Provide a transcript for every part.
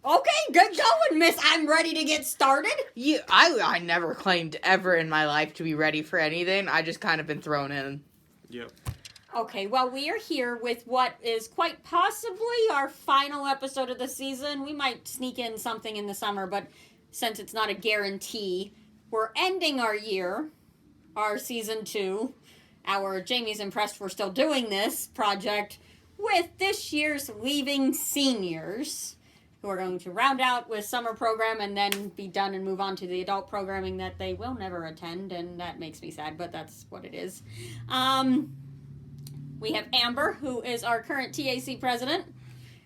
Okay, good going, miss. I'm ready to get started. I never claimed ever in my life to be ready for anything. I just kind of been thrown in. Yep. Okay, well, we are here with what is quite possibly our final episode of the season. We might sneak in something in the summer, but since it's not a guarantee, we're ending our year, our season 2. Our Jamie's impressed we're still doing this project with this year's leaving seniors, who are going to round out with summer program and then be done and move on to the adult programming that they will never attend, and that makes me sad, but that's what it is. We have Amber, who is our current TAC president,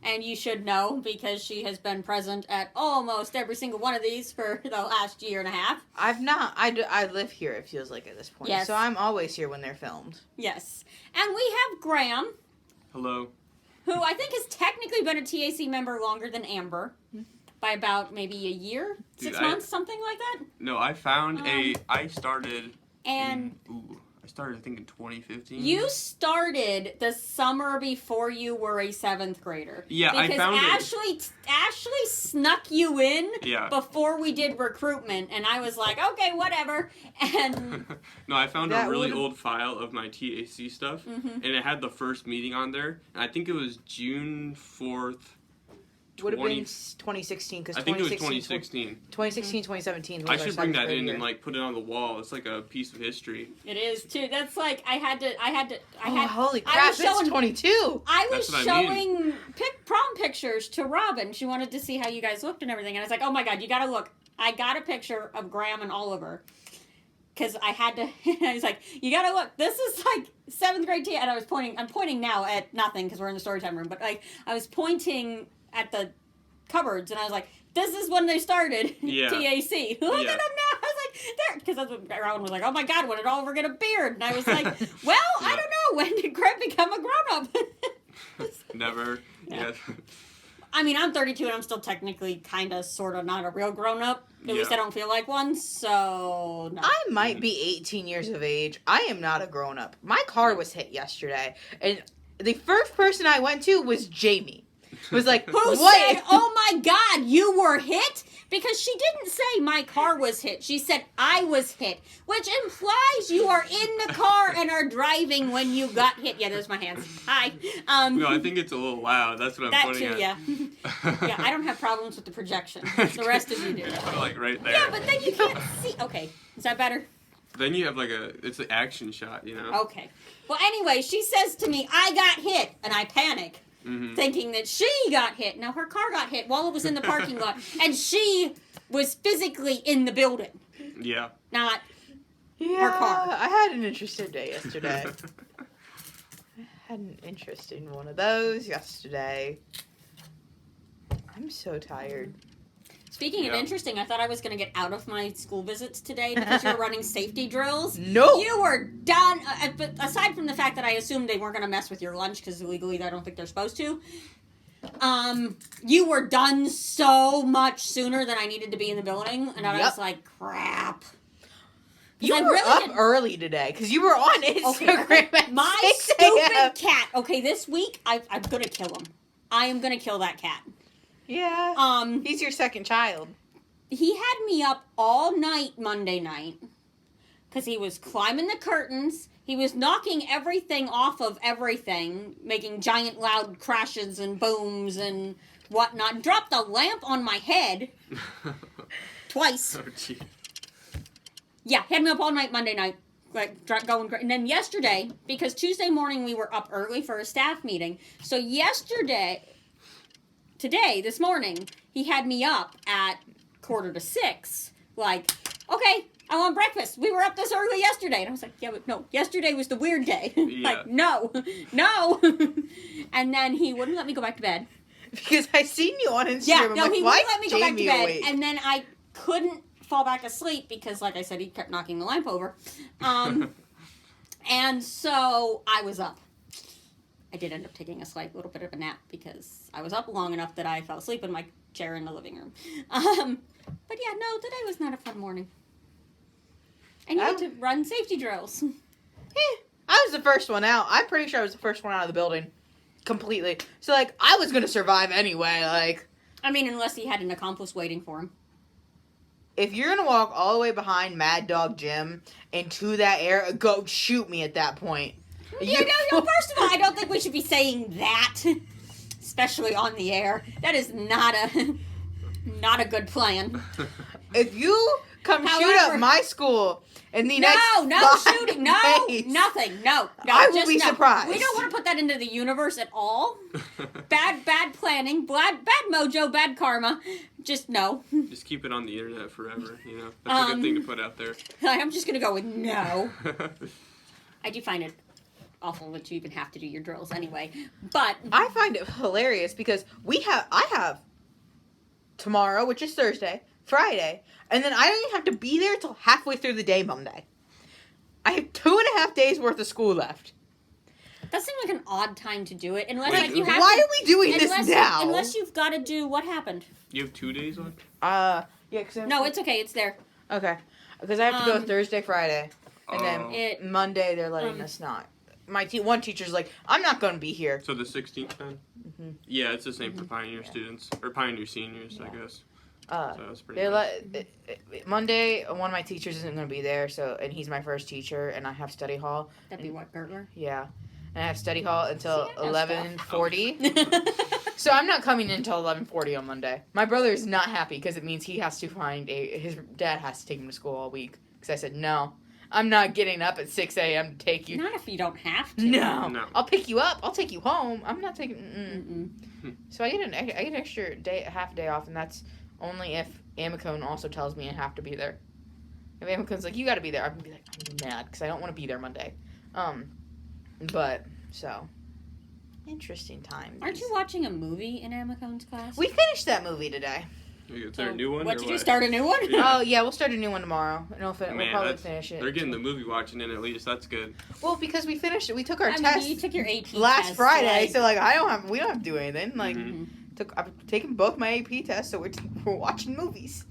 and you should know because she has been present at almost every single one of these for the last year and a half. I've not. I live here, it feels like, at this point. Yes. So I'm always here when they're filmed. Yes. And we have Graeme, Hello. who I think has technically been a TAC member longer than Amber. By about maybe a year, 6 months, something like that. No, I found I started. And I started, I think, in 2015. you started the summer before you were a 7th grader. Yeah, I found it. Ashley snuck you in Yeah. before we did recruitment, and I was like, okay, whatever. And No, I found That a really would've- old file of my TAC stuff, and it had the first meeting on there. And I think it was June 4th. Would have been 2016, because I think it was 2016. 2016, 2017 was I our should bring 7th that grade in year. and put it on the wall. It's like a piece of history. it is too. That's like I had. Holy I crap, was it's showing- 22! I was That's what I showing prom pictures to Robin. She wanted to see how you guys looked and everything. And I was like, oh my God, you gotta look. I got a picture of Graeme and Oliver. Because I had to, I was like, you gotta look. This is like 7th grade tea. And I'm pointing now at nothing because we're in the story time room. But like, I was pointing at the cupboards and I was like, this is when they started Yeah. TAC. Look Yeah. at them now. I was like, there. Because that's when Robin was like, oh my God, when did Oliver get a beard? And I was like, well, I Yeah. don't know. When did Graeme become a grown up? Never. Yeah. Yeah. I mean, I'm 32 and I'm still technically kind of, sort of not a real grown-up. At least I don't feel like one, so no. I might be 18 years of age. I am not a grown-up. My car was hit yesterday, and the first person I went to was Jami. Was like, Who what? said, oh my God, you were hit? Because she didn't say my car was hit. She said I was hit, which implies you are in the car and are driving when you got hit. Yeah, there's my hands. Hi. No, I think it's a little loud. That's what I'm that pointing too, at. yeah. Yeah, I don't have problems with the projection. The rest of you do. Like right there. Yeah, but then you can't see. Okay, is that better? Then you have like it's an action shot, you know? Okay. Well, anyway, she says to me, I got hit, and I panic, thinking that she got hit. Now, her car got hit while it was in the parking lot, and she was physically in the building, Yeah. not Yeah, car. I had an interesting day yesterday. I had an interesting one of those yesterday. I'm so tired. Speaking of Yeah. interesting, I thought I was going to get out of my school visits today because you were running safety drills. No! You were done. But aside from the fact that I assumed they weren't going to mess with your lunch because legally I don't think they're supposed to. You were done so much sooner than I needed to be in the building, and I was like, crap. You I were really up didn't- early today, because you were on Instagram at My 6 a.m. stupid cat. Okay, this week I'm gonna kill him. I am gonna kill that cat. Yeah. He's your second child. He had me up all night Monday night because he was climbing the curtains. He was knocking everything off of everything, making giant loud crashes and booms and whatnot. Dropped a lamp on my head twice. Oh, gee. Yeah, had me up all night Monday night, like going great. And then yesterday, because Tuesday morning we were up early for a staff meeting. So this morning, he had me up at 5:45. Like, okay, I want breakfast. We were up this early yesterday. And I was like, yeah, but no, yesterday was the weird day. Yeah. Like, no. And then he wouldn't let me go back to bed. Because I seen you on Instagram. Yeah, I'm no, like, he why wouldn't let me is go back to Jamie bed. awake? And then I couldn't fall back asleep because, like I said, he kept knocking the lamp over. And so I was up. I did end up taking a slight little bit of a nap because I was up long enough that I fell asleep in my chair in the living room. But yeah, no, today was not a fun morning. I needed to run safety drills. I was the first one out. I'm pretty sure I was the first one out of the building. Completely. So, like, I was going to survive anyway. Like, I mean, unless he had an accomplice waiting for him. If you're gonna walk all the way behind Mad Dog Jim into that area, go shoot me at that point. Yeah, no, first of all, I don't think we should be saying that. Especially on the air. That is not a good plan. If you come shoot up my school in the next shooting, nothing, no. I will be surprised. We don't want to put that into the universe at all. Bad planning, bad mojo, bad karma. Just no. Just keep it on the internet forever, you know? That's a good thing to put out there. I'm just going to go with no. I do find it awful that you even have to do your drills anyway. But I find it hilarious because I have tomorrow, which is Thursday, Friday, and then I don't even have to be there till halfway through the day Monday. I have 2.5 days worth of school left. that seems like an odd time to do it. Unless Wait, why are we doing this now? Unless you've got to do what happened. You have 2 days left? Yeah. Cause No, it's okay. It's there. Okay. Because I have to go Thursday, Friday, and then Monday they're letting us not. My one teacher's like, I'm not going to be here. So the 16th then? Mm-hmm. Yeah, it's the same for Pioneer students. Or Pioneer seniors, I guess. So that's pretty nice. Monday, one of my teachers isn't going to be there, and he's my first teacher, and I have study hall. That'd be what, Gertler? Yeah. And I have study hall until 11:40. So I'm not coming in until 11:40 on Monday. My brother is not happy because it means he has to his dad has to take him to school all week. Because I said, no, I'm not getting up at 6 a.m. to take you. Not if you don't have to. No. I'll pick you up. I'll take you home. I'm not taking... So I get an extra half day off, and that's only if Amicone also tells me I have to be there. If Amicone's like, you got to be there, I'm going to be like, I'm mad because I don't want to be there Monday. But, so, interesting time. Aren't you watching a movie in Amicone's class? We finished that movie today. Is there a new one? What, did you start a new one? Oh, yeah, we'll start a new one tomorrow. We'll probably finish it. They're getting the movie watching in at least. That's good. Well, because we finished it. We took our test. You took your AP last test, Friday, so, we don't have to do anything. I've taken both my AP tests, so we're watching movies.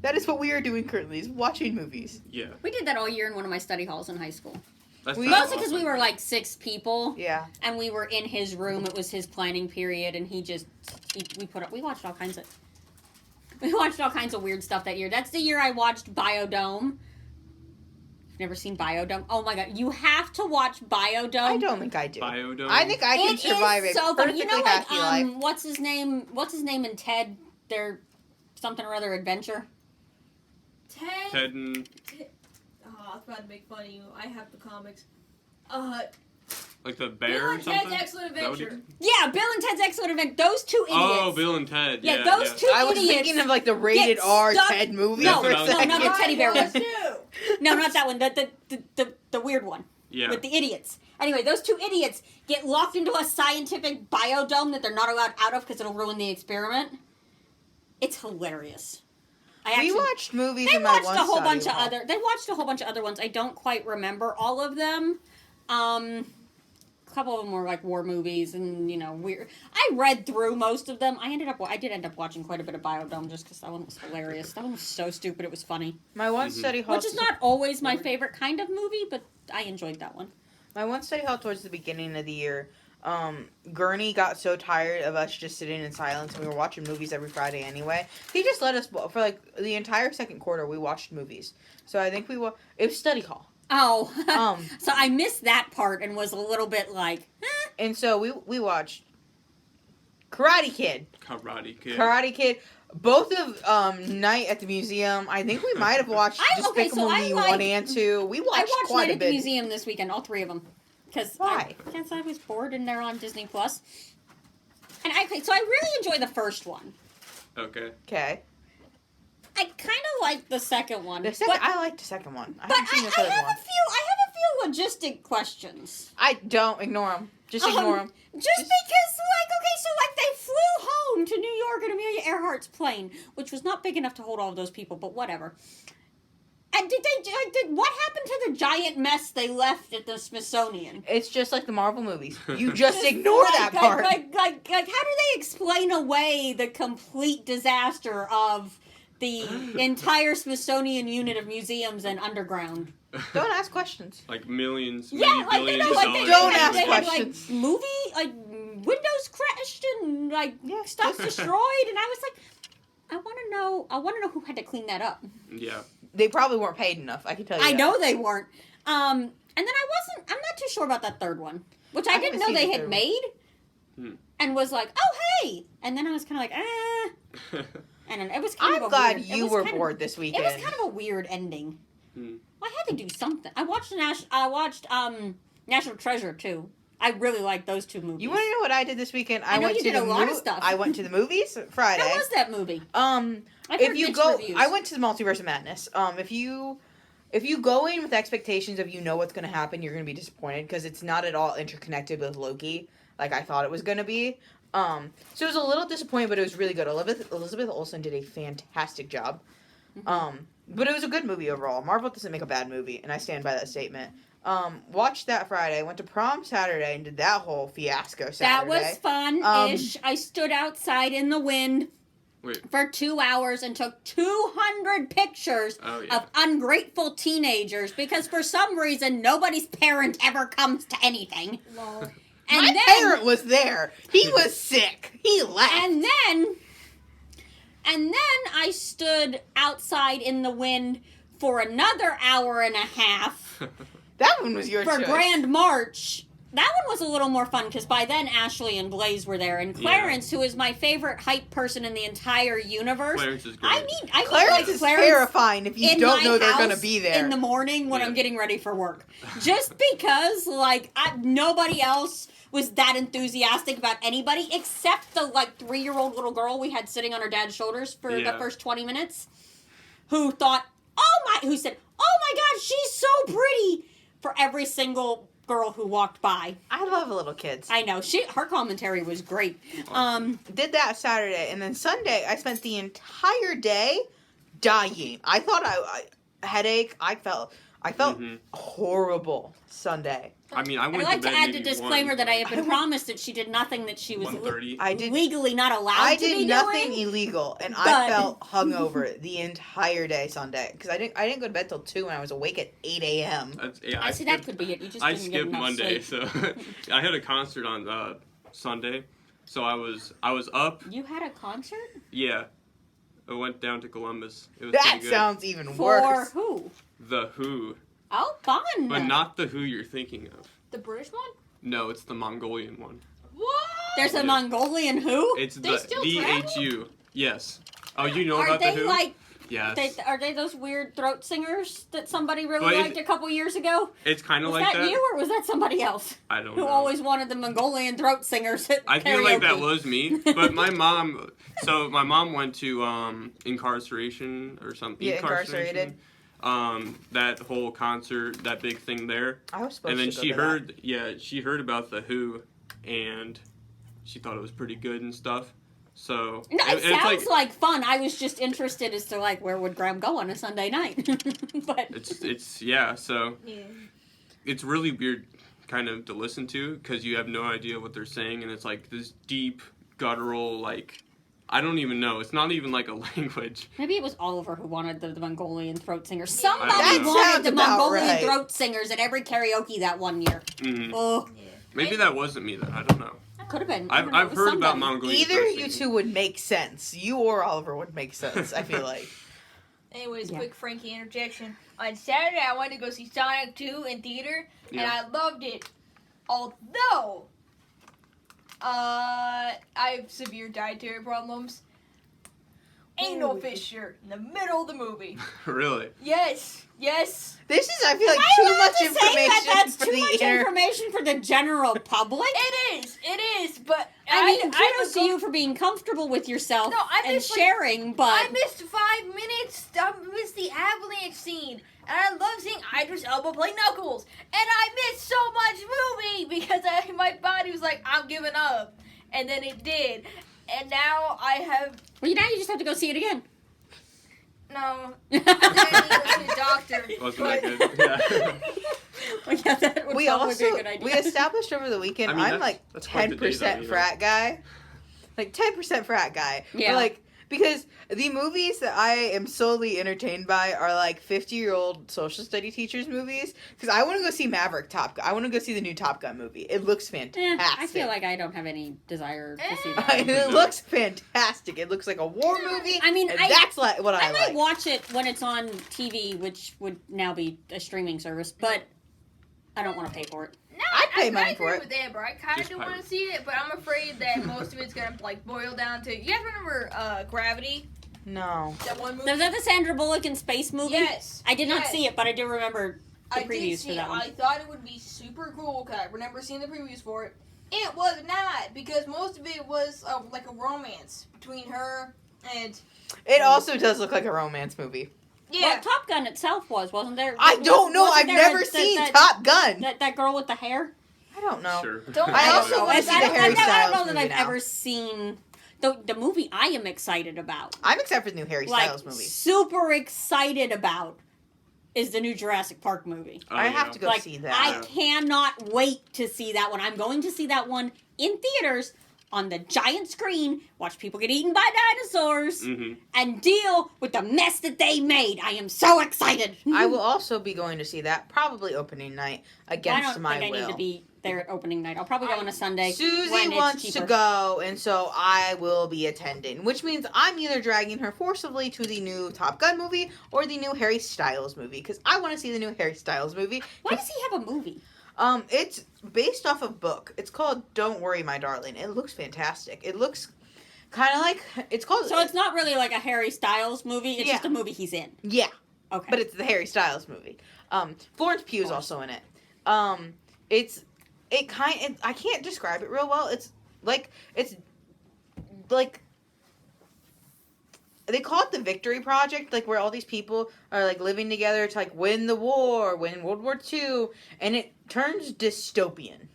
That is what we are doing currently, is watching movies. Yeah. We did that all year in one of my study halls in high school. Mostly because we were like 6 people. Yeah. And we were in his room. It was his planning period, and we watched all kinds of weird stuff that year. That's the year I watched Biodome. Never seen Biodome? Oh my god, you have to watch Biodome. I don't think I do. Biodome. I think I can survive it. So funny. You know, happy life. what's his name in Ted? Their something or other adventure. Ted and... I was about to make fun of you. I have the comics. Like the bear Bill or and something? Ted's Excellent Adventure. Yeah, Bill and Ted's Excellent Adventure. Those two idiots. Oh, Bill and Ted. Yeah, those two idiots. I was thinking of like the rated R Ted movie. No, not the teddy bear one. Too. No, not that one. The weird one. Yeah. With the idiots. Anyway, those two idiots get locked into a scientific biodome that they're not allowed out of because it'll ruin the experiment. It's hilarious. We watched movies They in my watched one a whole study bunch hall. of other. They watched a whole bunch of other ones. I don't quite remember all of them. A couple of them were like war movies and weird. I read through most of them. I did end up watching quite a bit of Biodome just because that one was hilarious. That one was so stupid it was funny. My one study hall, which is not always my favorite kind of movie, but I enjoyed that one. My one study hall towards the beginning of the year. Gurney got so tired of us just sitting in silence, and we were watching movies every Friday anyway. He just let us, for like the entire second quarter, we watched movies. So I think it was study hall. Oh, so I missed that part and was a little bit like, And so we watched Karate Kid. Karate Kid. Both of Night at the Museum. I think we might have watched Despicable Me 1 and 2. We watched I watched quite Night a at bit. the Museum this weekend, all 3 of them. Why? Because I was bored and they're on Disney Plus. And so I really enjoy the first one. Okay. I kind of like the second one. I liked the second one. I have a few logistic questions. I don't ignore them. Just ignore them. Just because, they flew home to New York in Amelia Earhart's plane, which was not big enough to hold all of those people, but whatever. And what happened to the giant mess they left at the Smithsonian? It's just like the Marvel movies. You just ignore that part. How do they explain away the complete disaster of the entire Smithsonian unit of museums and underground? Don't ask questions. Like millions, yeah, billions of dollars. Don't ask they questions. had windows crashed and like stuff destroyed, and I was like, I want to know who had to clean that up. Yeah. They probably weren't paid enough. I can tell you. I know they weren't. And then I'm not too sure about that third one, which I didn't know they had made, and was like, oh hey, and then I was kind of like, and it was kind of. I'm glad you were bored this weekend. It was kind of a weird ending. I had to do something. I watched National Treasure too. I really like those two movies. You want to know what I did this weekend? I know you did a lot of stuff. I went to the movies Friday. How was that movie? If you go, I went to the Multiverse of Madness. If you go in with expectations of what's going to happen, you're going to be disappointed because it's not at all interconnected with Loki like I thought it was going to be. So it was a little disappointing, but it was really good. Elizabeth Olsen did a fantastic job. But it was a good movie overall. Marvel doesn't make a bad movie, and I stand by that statement. Watched that Friday, went to prom Saturday, and did that whole fiasco Saturday. That was fun-ish. I stood outside in the wind for 2 hours and took 200 pictures of ungrateful teenagers because for some reason nobody's parent ever comes to anything. Lol. And My parent was there. He was sick. He left. And then I stood outside in the wind for another hour and a half. That one was your choice. For Grand March. That one was a little more fun because by then Ashley and Blaze were there. And Clarence, who is my favorite hype person in the entire universe. Clarence is great. Clarence is terrifying if you don't know they're going to be there. In the morning when I'm getting ready for work. Just because, nobody else was that enthusiastic about anybody except the 3-year-old little girl we had sitting on her dad's shoulders for the first 20 minutes who thought, who said, oh my god, she's so pretty for every single girl who walked by. I love little kids. I know. Her commentary was great. Did that Saturday, and then Sunday I spent the entire day dying. I thought I headache. I felt horrible Sunday. I mean, I'd like to add the disclaimer that I have been promised that she did nothing that she was legally not allowed to be doing. I did nothing illegal, and I felt hungover the entire day Sunday because I didn't go to bed till 2, and I was awake at 8 a.m. I see that could be it. You just didn't get enough Monday, sleep. so I had a concert on Sunday, so I was up. You had a concert? Yeah, I went down to Columbus. It was that pretty good. Sounds even worse. For who? The Who. Oh, fun! But not the Who you're thinking of. The British one? No, it's the Mongolian one. What? There's a Mongolian Who? It's They still DHU. Yes. Oh, you know about the Who? Yes. Are they those weird throat singers that somebody really liked a couple years ago? It's kind of like that. Was that you or was that somebody else? I don't know. Who always wanted the Mongolian throat singers at I feel like that karaoke. was me. But my mom went to incarceration or something. Yeah, incarcerated. That whole concert, that big thing there. I was supposed and then to go she to heard, that. she heard about the Who, and she thought it was pretty good and stuff. So no, it sounds like fun. I was just interested as to where would Graeme go on a Sunday night. But it's so it's really weird kind of to listen to because you have no idea what they're saying, and it's like this deep guttural I don't even know. It's not even like a language. Maybe it was Oliver who wanted the Mongolian throat singers. Somebody That wanted the Mongolian right. throat singers at every karaoke that one year. Mm-hmm. Oh, maybe that wasn't me. Then I don't know. could have been. I've heard about Mongolian. Either you two would make sense. You or Oliver would make sense. I feel like. Anyways, quick Franky interjection. On Saturday, I went to go see Sonic 2 in theater, and I loved it. Although, I have severe dietary problems. Anal fissure in the middle of the movie. Really? Yes. This is, I feel like, too much information that's for too the much information for the general public. It is, but I mean, kudos to you for being comfortable with yourself and sharing, but I missed 5 minutes. I missed the avalanche scene. And I love seeing Idris Elba play Knuckles. And I missed so much movie because my body was like, I'm giving up. And then it did. And now I have... Well, now you just have to go see it again. No. I need to go to the doctor. Wasn't that good? Yeah. Well, yeah, that would probably be a good idea. We established over the weekend, I'm like 10% frat guy. Like 10% frat guy. Yeah. But Because the movies that I am solely entertained by are like 50-year-old social study teachers movies. Because I want to go see Top Gun. I want to go see the new Top Gun movie. It looks fantastic. I feel like I don't have any desire to see that. It looks fantastic. It looks like a war movie. I mean, that's like what I might like. watch it when it's on TV, which would now be a streaming service, but I don't want to pay for it. No, I'd pay money I for agree it. with Amber. I kind of Just do pirate. want to see it, but I'm afraid that most of it's gonna like boil down to. You guys remember Gravity? No. That one movie. Is that the Sandra Bullock in space movie? Yes. I did not Yes. see it, but I do remember the I did previews see for that it. one. I thought it would be super cool because I remember seeing the previews for it. It was not, because most of it was like a romance between her and. It also does look like a romance movie. Yeah. Well, Top Gun itself wasn't there? I don't know. Wasn't I've there never seen Top Gun. That girl with the hair? I don't know. Sure. Don't- I I also don't know. want to see the I Harry don't know Styles that movie I've now. ever seen the movie I am excited about. I'm excited for the new Harry Styles movie. Super excited about is the new Jurassic Park movie. Oh, I have yeah. to go Like, see that. I cannot wait to see that one. I'm going to see that one in theaters on the giant screen, watch people get eaten by dinosaurs, Mm-hmm. and deal with the mess that they made. I am so excited. I will also be going to see that, probably opening night, I against don't my think I will. need to be there at opening night. I'll probably go on a Sunday. Susie when it's wants cheaper. to go, and so I will be attending, which means I'm either dragging her forcibly to the new Top Gun movie or the new Harry Styles movie, because I want to see the new Harry Styles movie. Why does he have a movie? It's based off a book. It's called Don't Worry, My Darling. It looks fantastic. It looks kind of like, it's called... So it's not really like a Harry Styles movie. It's Yeah. just a movie he's in. Yeah, Okay. but it's the Harry Styles movie. Florence Pugh is also in it. I can't describe it real well. It's like they call it the Victory Project, like where all these people are like living together to like win the war, win World War II, and it turns dystopian.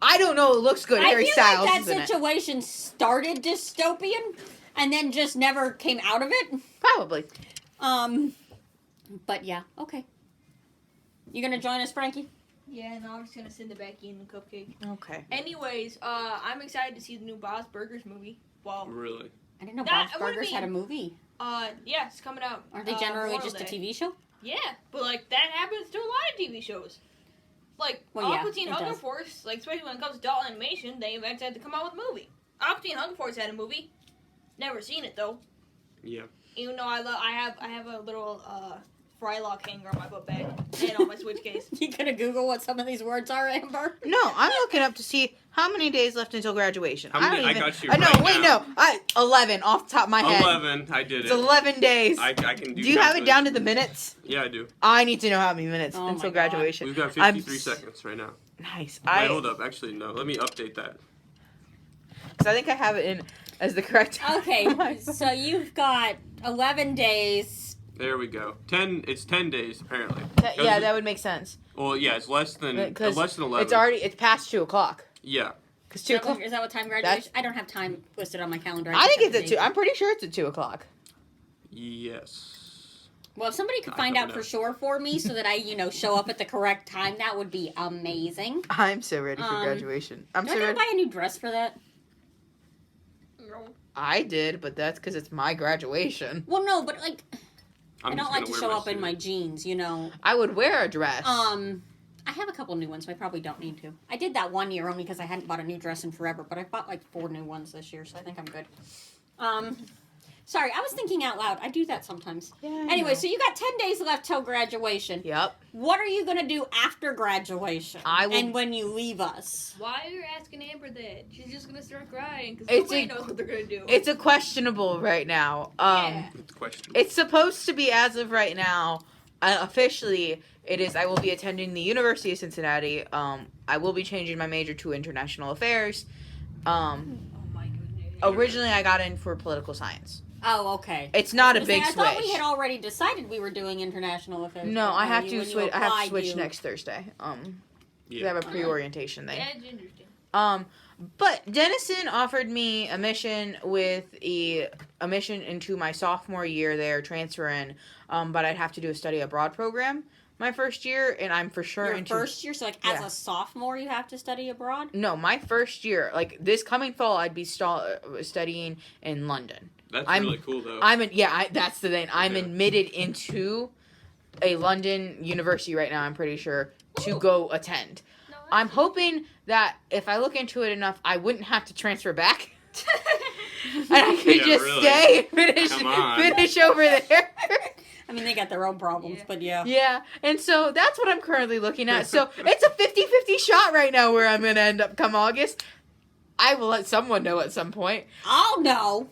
I don't know. It looks good. Harry I feel Styles like is that in it. situation started dystopian and then just never came out of it. Probably. But yeah, okay. You gonna join us, Frankie? Yeah, no, I'm just gonna send it back in the cupcake. Okay. Anyways, I'm excited to see the new Bob's Burgers movie. Well, Really? I didn't know That- Bob's what do you Burgers had a mean? movie. yeah, it's coming out. Aren't they generally Memorial just a Day. TV show? Yeah, but like that happens to a lot of TV shows. Like Well, yeah, Aqua Teen it Hunger does. Force, like especially when it comes to adult animation, they eventually had to come out with a movie. Aqua Teen Hunger Force had a movie. Never seen it though. Yeah. Even though I have a little Frylock hanger on my book bag and on my Switch case. You gonna Google what some of these words are, Amber? No, I'm looking up to see how many days left until graduation. How many- don't I even, got you I know. right Wait, now. no. 11 off the top of my head. 11. I did It's it. 11 days. I can do. Do you have it down to the minutes? Yeah, I do. I need to know how many minutes Oh until my God. graduation. We've got I'm 53 seconds right now. Nice. Wait, hold up. Actually, no. Let me update that. Because I think I have it in as the correct time. Okay, so you've got 11 days. There we go. 10. It's 10 days apparently. Yeah, that would make sense. Well, yeah, it's less than 11. It's past 2 o'clock. Yeah. Because 2 o'clock. Is that what time graduation? I don't have time listed on my calendar. I think just it's have at the 2. date. I'm pretty sure it's at 2 o'clock. Yes. Well, if somebody could I find don't out know. for sure for me so that I, show up at the correct time, that would be amazing. I'm so ready for Um, graduation. I'm Do so I gotta ready. buy a new dress for that? No. I did, but that's because it's my graduation. Well, no, but like, I'm I just don't like gonna to wear show my up in suit. my jeans, I would wear a dress. I have a couple new ones, so I probably don't need to. I did that one year only because I hadn't bought a new dress in forever, but I bought like 4 new ones this year, so I think I'm good. Sorry, I was thinking out loud. I do that sometimes. Yeah, Anyway, so you got 10 days left till graduation. Yep. What are you gonna do after graduation? I will- And when you leave us? Why are you asking Amber that? She's just gonna start crying because It's nobody a- knows what they're gonna do. It's a questionable right now. Yeah. It's questionable. It's supposed to be as of right now. Officially, it is. I will be attending the University of Cincinnati. I will be changing my major to international affairs. Oh my goodness. Originally, I got in for political science. Oh, okay. It's not a I big thought we switch. had already decided we were doing international affairs. No, but I have you- to when you switch. I have to applied, switch you- next Thursday. I Yeah. have a pre-orientation thing. That's interesting. But Denison offered me a mission into my sophomore year there, transfer in. But I'd have to do a study abroad program. my first year, and I'm for sure Your into first year, so like as Yeah. a sophomore, you have to study abroad. No, my first year, like this coming fall, I'd be studying in London. That's I'm- really cool though. That's the thing. I'm Okay. admitted into a London university right now. I'm pretty sure to go attend. No, I'm hoping that if I look into it enough, I wouldn't have to transfer back, and I could Yeah, just really. stay and Come on. finish over there. I mean, they got their own problems, Yeah. but yeah. Yeah, and so that's what I'm currently looking at. So it's a 50-50 shot right now where I'm going to end up come August. I will let someone know at some point. I'll know.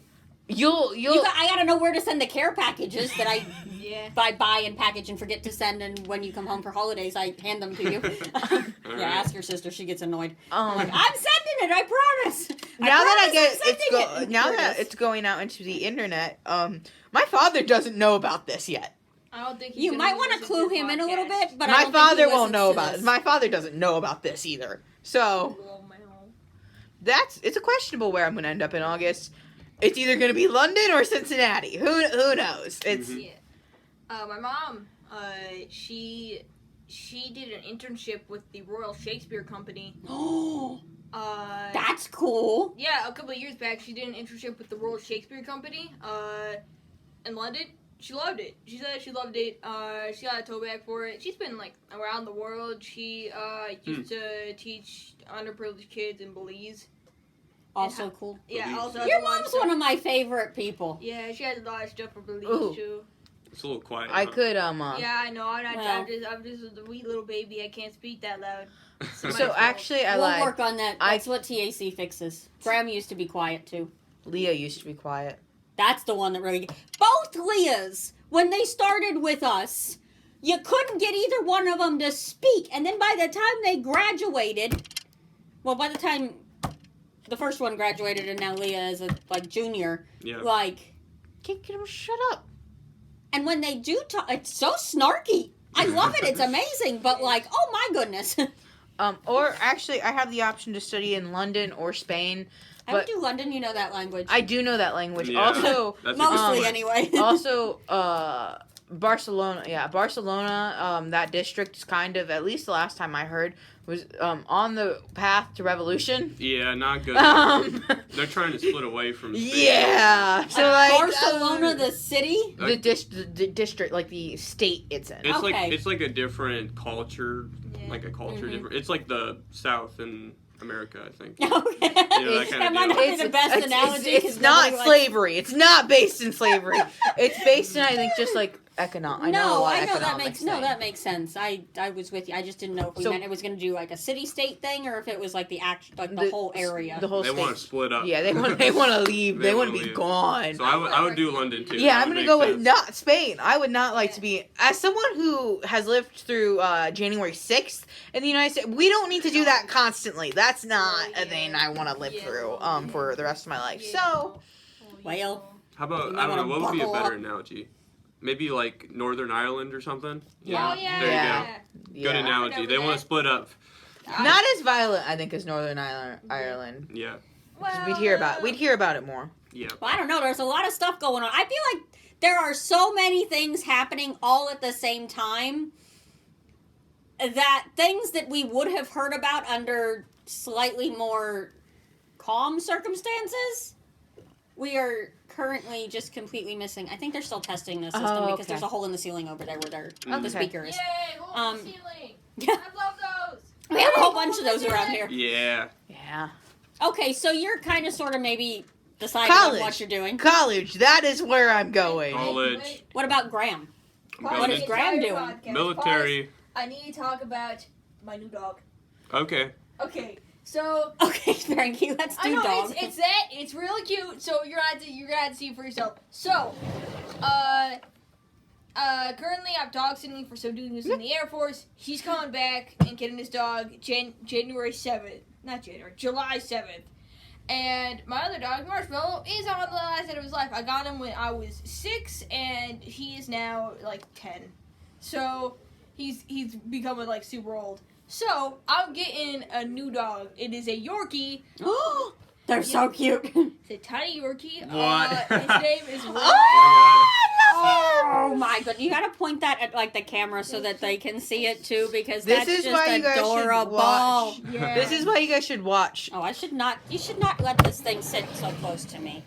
You'll I gotta know where to send the care packages that I Yeah. buy and package and forget to send, and when you come home for holidays, I hand them to you. All Yeah, right. ask your sister; she gets annoyed. I'm like, um, I'm sending it. I promise. now that I promise get I'm sending it. now Here it that is. it's going out into the internet, my father doesn't know about this yet. I don't think he's You gonna might want to listen clue the him in a little podcast. bit, but I My don't father think he won't know listens to about it. this. My father doesn't know about this either. So Oh, my home. it's a questionable where I'm going to end up in August. It's either going to be London or Cincinnati. Who knows? It's Mhm. Yeah. My mom, she did an internship with the Royal Shakespeare Company. That's cool. Yeah, a couple of years back, she did an internship with the Royal Shakespeare Company in London. She loved it. She said she loved it. She got a tote bag for it. She's been like around the world. She used to teach underprivileged kids in Belize. Also cool. Yeah, Belize. also has Your a lot of mom's stuff. one of my favorite people. Yeah, she has a lot of stuff for Belize Ooh. too. It's a little quiet. I huh? could Yeah, I know. Well. I'm just a wee little baby. I can't speak that loud. so my fault. actually I We'll lied. work on that. That's what TAC fixes. Graeme used to be quiet too. Leah used to be quiet. That's the one that really. Both Leahs, when they started with us, you couldn't get either one of them to speak. And then by the time they graduated, well, by the time the first one graduated and now Leah is a junior, Yeah. like, Get him shut up. and when they do talk, it's so snarky. I love it. It's amazing. But like, oh my goodness. Or actually I have the option to study in London or Spain. I would But- do London. You know that language. I do know that language. Yeah. Also That's a good Mostly point. anyway. also Barcelona, Barcelona, that district's kind of, at least the last time I heard, was on the path to revolution. Yeah, not good. They're trying to split away from Spain. Yeah. So like Barcelona, the city. the district, like the state it's in. It's Okay. it's like a different culture, Yeah. like a culture Mhm. different. It's like the South in America, I think. Okay. that kinda that might deal. not be the best analogy. It's 'cause not nobody likes- slavery. It's not based in slavery. It's based in, I think, just like economic. I know a lot of that economics makes thing. that makes sense. I was with you. I just didn't know if we So- meant it was going to do like a city state thing or if it was like the whole area. The whole They state. want to split up. Yeah, they want to leave. They want to be leave. gone. So I would do London too. Yeah, That I'm would gonna make go with sense. not Spain. I would not like to be, as someone who has lived through January 6th in the United States. We don't need to do that constantly. That's not a thing I want to live through for the rest of my life. So Well, How about You might I don't know wanna what would be a buckle better up. analogy? Maybe like Northern Ireland or something. Yeah. Oh yeah. There you Yeah. Good yeah. analogy. They want to split up. Not as violent, I think, as Northern Ireland. Yeah. 'Cause we'd hear about it more. Yeah. well, I don't know. There's a lot of stuff going on. I feel like there are so many things happening all at the same time that things that we would have heard about under slightly more calm circumstances, we are currently just completely missing. I think they're still testing the system Oh, because okay. there's a hole in the ceiling over there where the Okay. speaker is. Yay! Hole in the Um, ceiling. Yeah. I love those. We have a whole bunch of those around here. Yeah. Yeah. Okay, so you're kind of sort of maybe deciding on College. what you're doing. College, that is where I'm going. College. What about Graeme? I'm What going is into Graeme doing? military. I need to talk about my new dog. Okay. Okay, so Okay, Franky, let's I do know dog. it's that. It's really cute. So you're gonna have to see it for yourself. So, currently I'm dog sitting for some dude who's in the Air Force. He's coming back and getting his dog January 7th. Not January, July 7th. And my other dog, Marshmallow, is on the last end of his life. I got him when I was 6, and he is now like 10. So he's becoming like super old. So I'm getting a new dog. It is a Yorkie. They're so cute. It's a tiny Yorkie. What? His name is Oh, Oh Oh my god! You gotta point that at like the camera so that they can see it too, because This that's is just why you guys should adorable. watch. Yeah. This is why you guys should watch. Oh, I should not. You should not let this thing sit so close to me.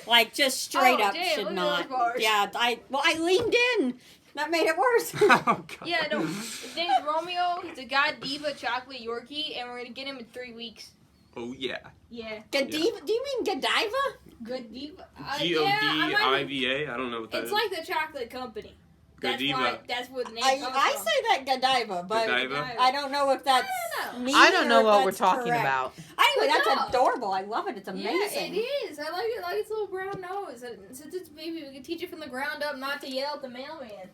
Like just straight up damn, should look at not. those bars. Yeah, I leaned in. That made it worse. Oh, God. Yeah, no. His name's Romeo. He's a Godiva chocolate Yorkie, and we're gonna get him in 3 weeks. Oh, yeah. Yeah. Godiva? Do you mean Godiva? Godiva. Godiva? I don't know what that It's is. like the chocolate company. That's Godiva. why. That's where the name I comes from. say that Godiva, but Godiva? I don't know if that's don't know. me I don't know or if what we're that's talking correct. about. Anyway, Good that's job. adorable. I love it. It's amazing. Yeah, it is. I like it. Like its little brown nose. And since it's a baby, we can teach it from the ground up not to yell at the mailman.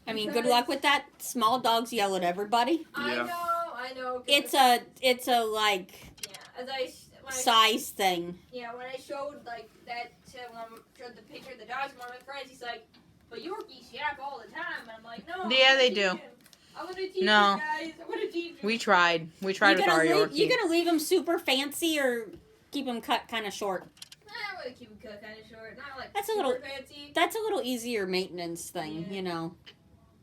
I mean, good luck with that. Small dogs yell at everybody. Yeah. I know. It's a like Yeah, as I size thing. Yeah, when I showed like that to when I showed the picture of the dogs to one of my friends, he's like, "But Yorkies yap all the time," and I'm like, "No." Yeah, I'm they gonna do. teach him. I'm gonna teach No. you guys. I'm gonna teach you. We tried. We tried with our Yorkie. You gonna leave them super fancy or keep them cut kind of short? I'm gonna keep him cut kind of short, not like That's a super little- fancy. That's a little easier maintenance thing, Yeah. you know.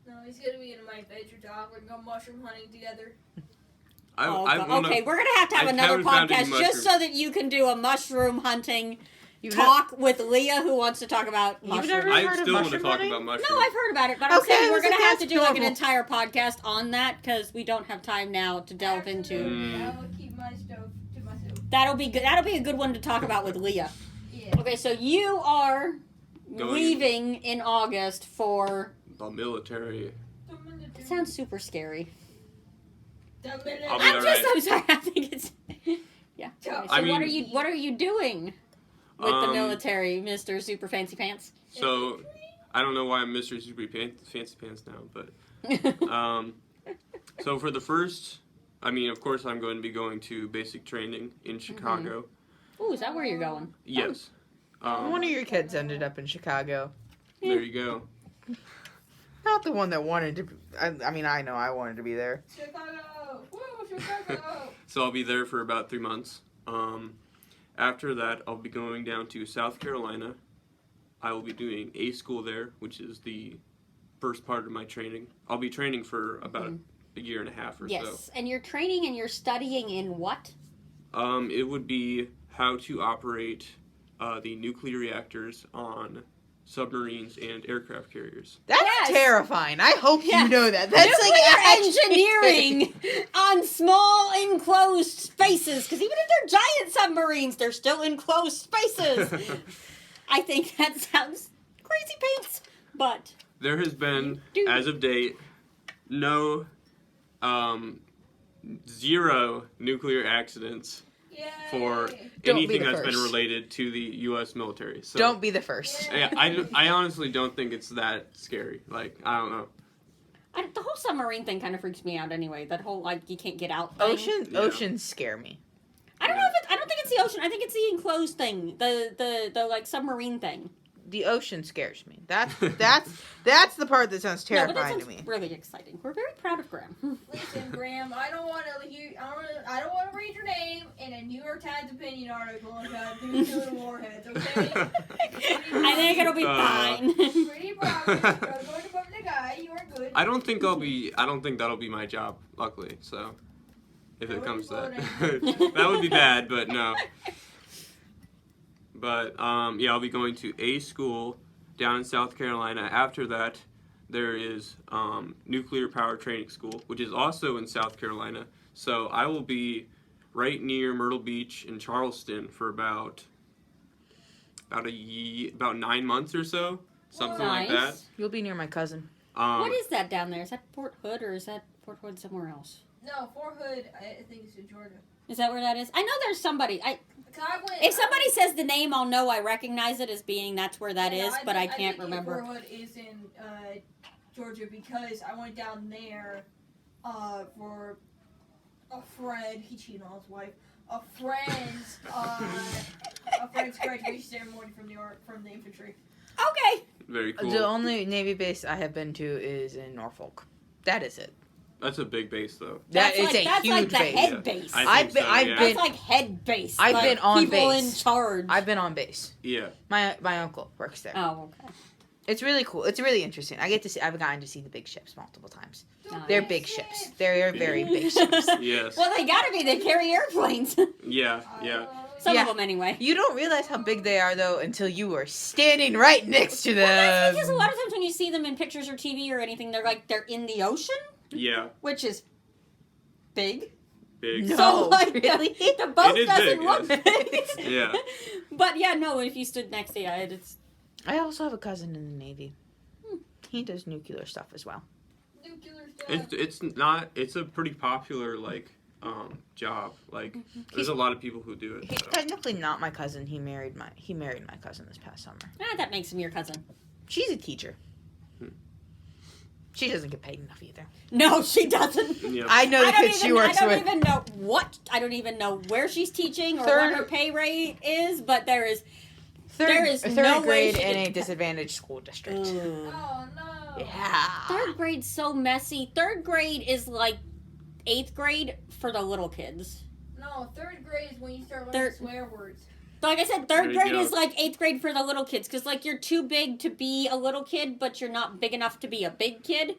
No, he's gonna be in my adventure dog. We're gonna go mushroom hunting together. I Okay, wanna- we're gonna have to have I another haven't found any podcast just mushrooms. so that you can do a mushroom hunting You've talk with Leah, who wants to talk about You've mushrooms. never- I heard of still want to mushroom talk hunting? about mushrooms. No, I've heard about it, but I'm Okay, saying we're listen, gonna have to that's do like an normal. entire podcast on that because we don't have time now to delve into. Absolutely. Mm. I will keep my stuff to myself. That'll be good. That'll be a good one to talk about with Leah. Yeah. Okay, so you are Going- leaving in August for. The military. It sounds super scary. I'll be I'm alright. I'm sorry. I think it's. Yeah. So, So I what are you doing with the Um, military, Mr. Super Fancy Pants? So, I don't know why I'm Mr. Super Fancy Pants now, but so for the first, I mean, of course, I'm going to be going to basic training in Chicago. Ooh, is that where you're going? Yes. One of your kids ended up in Chicago. There you go. Not the one that wanted to. I mean, I know I wanted to be there. Chicago! Woo, Chicago! So I'll be there for about 3 months. After that, I'll be going down to South Carolina. I will be doing A school there, which is the first part of my training. I'll be training for about a year and a half or Yes, so. and you're training and you're studying in what? It would be how to operate the nuclear reactors on submarines and aircraft carriers. That's Yes. terrifying. I hope Yeah. you know that. That's Nuclear like engineering on small enclosed spaces. Because even if they're giant submarines, they're still enclosed spaces. I think that sounds crazy pants, but There has been, Dude. as of date, no, 0 nuclear accidents Yay! for Don't be anything the that's been first. related to the U.S. military. So, Don't be the first. Yeah, I honestly don't think it's that scary. Like, I don't know. the whole submarine thing kind of freaks me out anyway. That whole, like, you can't get out thing. Yeah. Oceans scare me. I don't know if I don't think it's the ocean. I think it's the enclosed thing. The like, submarine thing. The ocean scares me. That's the part that sounds No, but that terrifying sounds to me. really exciting. We're very proud of Graeme. Listen, Graeme, I don't want to hear. I don't want to read your name in a New York Times opinion article about nuclear warheads. Okay? I think it'll be fine. Pretty proud. You're going above the guy. You are good. I don't think that'll be my job, luckily, so. If it comes to that. That would be bad, but no. But, yeah, I'll be going to A school down in South Carolina. After that, there is nuclear power training school, which is also in South Carolina. So I will be right near Myrtle Beach in Charleston for about 9 months or so, something like that. Nice. You'll be near my cousin. What is that down there? Is that Fort Hood or is that Fort Hood somewhere else? No, Fort Hood. I think it's in Georgia. Is that where that is? I know there's somebody. If If somebody says the name, I'll know I recognize it as being that's where that is, but I can't remember. Fort Hood is in Georgia because I went down there for a friend. He cheated on his wife. A friend's graduation ceremony from the infantry. Okay. Very cool. The only Navy base I have been to is in Norfolk. That is it. That's a big base, though. That's like, a that's huge like the base. head Yeah. base. I think I've yeah. been- That's like head base. I've like been on people base. in charge. I've been on base. Yeah. My uncle works there. Oh, okay. It's really cool. It's really interesting. I've gotten to see the big ships multiple times. Nice. They're big ships. They're very big ships. Yes. Well, they gotta be. They carry airplanes. Yeah. Some Yeah. of them, anyway. You don't realize how big they are, though, until you are standing right next to them. Well, that's because a lot of times when you see them in pictures or TV or anything, they're in the ocean, Yeah. which is big. Big. No. So, like, really? the boat It is doesn't big, look yes. big. Yeah. But yeah, no, if you stood next to it, it's... I also have a cousin in the Navy. He does nuclear stuff as well. Nuclear stuff. It's a pretty popular, like, job. Like, there's a lot of people who do it. He's So. technically not my cousin. He married my cousin this past summer. that makes him your cousin. She's a teacher. She doesn't get paid enough either. No, she doesn't. Yeah. I know the kids she works I with. don't even know where she's teaching or Third- what her pay rate is, but there is Third no way grade she in could- a disadvantaged school district. Oh no. Yeah. Third grade's so messy. Third grade is like 8th grade for the little kids. No, 3rd grade is when you start learning swear words. Like I said, There third you grade go. is like 8th grade for the little kids. Because, like, you're too big to be a little kid, but you're not big enough to be a big kid.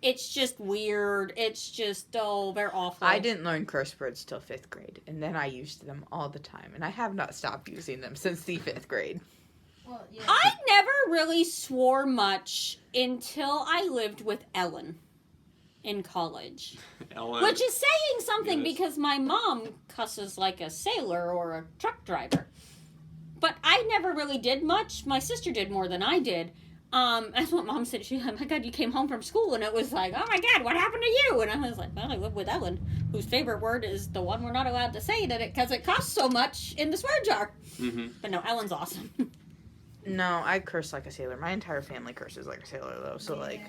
It's just weird. It's just, they're awful. I didn't learn curse words till 5th grade, and then I used them all the time, and I have not stopped using them since the 5th grade. Well, yeah. I never really swore much until I lived with Ellen in college. Ellen. Which is saying something Yes. because my mom cusses like a sailor or a truck driver. But I never really did much. My sister did more than I did. That's what Mom said. She was like, oh my God, you came home from school. And it was like, oh my God, what happened to you? And I was like, well, I live with Ellen, whose favorite word is the one we're not allowed to say because it costs so much in the swear jar. Mm-hmm. But no, Ellen's awesome. No, I curse like a sailor. My entire family curses like a sailor, though, so, like,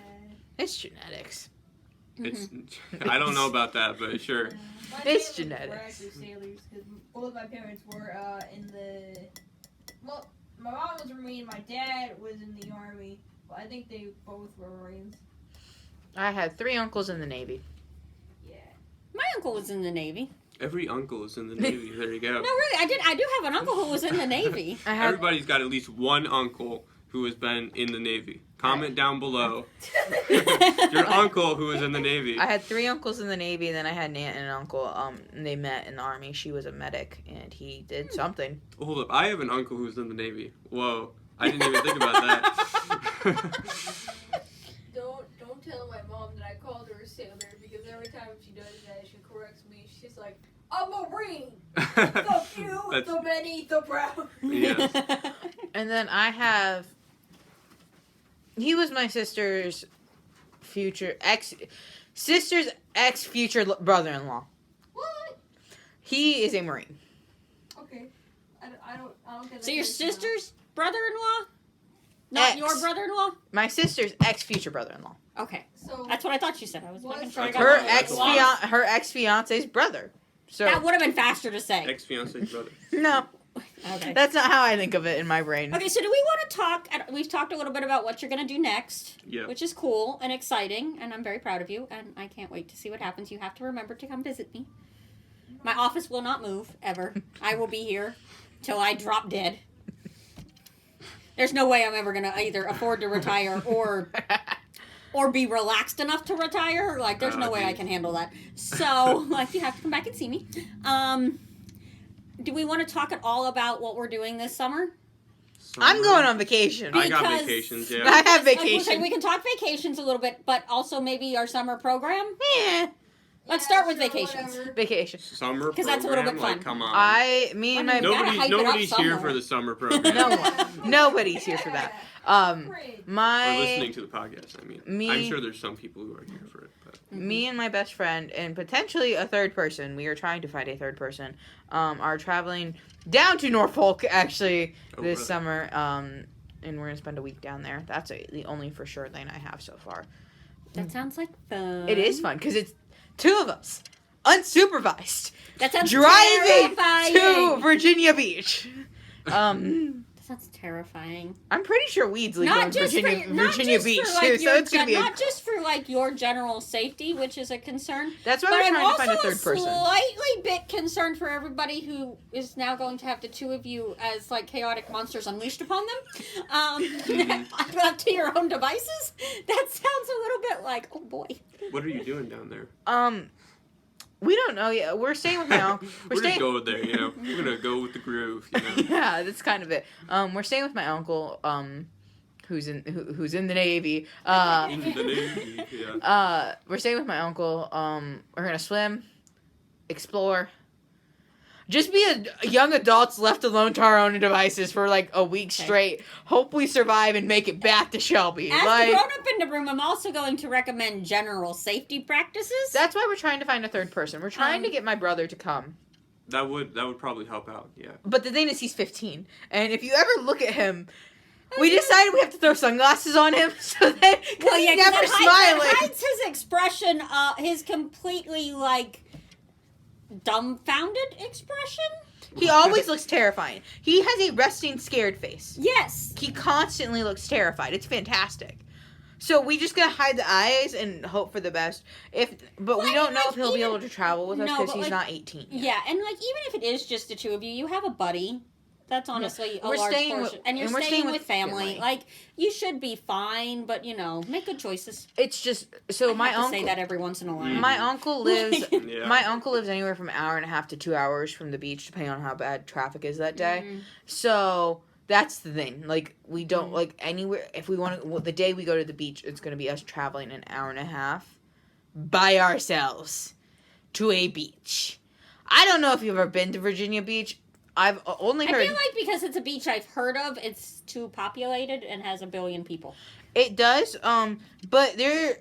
it's genetics. It's. I don't know about that, but sure. My It's family were genetics. actually sailors because both my parents were in the. Well, my mom was a Marine. My dad was in the Army. Well, I think they both were Marines. I had 3 uncles in the Navy. Yeah. My uncle was in the Navy. Every uncle is in the Navy. There you go. No, really, I do have an uncle who was in the Navy. I had Everybody's got at least one uncle who has been in the Navy. Comment down below your uncle who was in the Navy. I had 3 uncles in the Navy, and then I had an aunt and an uncle. And they met in the Army. She was a medic, and he did something. Hold up, I have an uncle who's in the Navy. Whoa, I didn't even think about that. Don't tell my mom that I called her a sailor because every time she does that, she corrects me. She's like, "A Marine, the few, That's- the many, the proud." Yes. And then I have. He was my sister's future future brother-in-law. What? He is a Marine. Okay, I don't get. So your sister's brother-in-law? Not Ex. your brother-in-law? My sister's future brother-in-law. Okay. So That's what I thought you said. I was What? making sure I got Her That's ex fiance's brother. So That would have been faster to say. Ex-fiance's brother. no, Okay. that's not how I think of it in my brain. Okay, so do we want to talk? We've talked a little bit about what you're going to do next, Yeah. which is cool and exciting, and I'm very proud of you, and I can't wait to see what happens. You have to remember to come visit me. My office will not move, ever. I will be here till I drop dead. There's no way I'm ever going to either afford to retire or be relaxed enough to retire. Like, there's no way I can handle that. So, like, you have to come back and see me. Do we want to talk at all about what we're doing this summer? I'm going on vacation. I got Because- vacations, I yeah. have Like, okay, vacation. we can talk vacations a little bit, but also maybe our summer program. Yeah, Let's start with vacations. whatever. vacation. Summer 'Cause that's a little program, bit fun. like, come on. Me and my No. gotta hype it up Nobody's here somewhere. for the summer program. no one, nobody's here for that. Great. Or My listening to the podcast, I mean. Me- I'm sure there's some people who are here for it. But. me and my best friend and potentially a third person. We are trying to find a third person. Are traveling down to Norfolk actually Oh, this really? summer. And we're gonna spend a week down there. That's the only for sure thing I have so far. That sounds like fun. It is fun because it's 2 of us, unsupervised, That sounds driving terrifying. to Virginia Beach. That's terrifying. I'm pretty sure weed's legal in Virginia Beach, for, like, too, so it's going to be not just for, like, your general safety, which is a concern. That's why but we're I'm trying to find a third person. I'm also slightly bit concerned for everybody who is now going to have the two of you as, like, chaotic monsters unleashed upon them. Left to your own devices. That sounds a little bit like, oh boy. What are you doing down there? We don't know yet. We're staying with my uncle. We're just going there, you know. We're gonna go with the groove, you know. Yeah, that's kind of it. We're staying with my uncle, who's in the Navy. In the Navy, yeah. We're staying with my uncle. We're gonna swim, explore. Just be a young adults left alone to our own devices for like a week straight. Hope we survive and make it back to Shelby. As the grown-up in the room, I'm also going to recommend general safety practices. That's why we're trying to find a third person. We're trying to get my brother to come. That would probably help out, yeah. But the thing is, he's 15, and if you ever look at him, we decided we have to throw sunglasses on him so that he's never smiling. It hides his expression, his completely like dumbfounded expression. He always looks terrifying. He has a resting scared face. Yes. He constantly looks terrified. It's fantastic. So we just gotta hide the eyes and hope for the best. But we don't know if he'll be able to travel with us because he's not 18 yet. Yeah, and like even if it is just the two of you, you have a buddy. That's honestly a large portion. And we're staying with family. Like, you should be fine, but, you know, make good choices. It's just, so my uncle... say that every once in a while. My uncle lives... My uncle lives anywhere from an hour and a half to 2 hours from the beach, depending on how bad traffic is that day. So, that's the thing. Like, we don't, like, anywhere... If we want to... the day we go to the beach, it's going to be us traveling an hour and a half by ourselves to a beach. I don't know if you've ever been to Virginia Beach. I've only heard... I feel like because it's a beach I've heard of, it's too populated and has 1 billion people. It does, but there...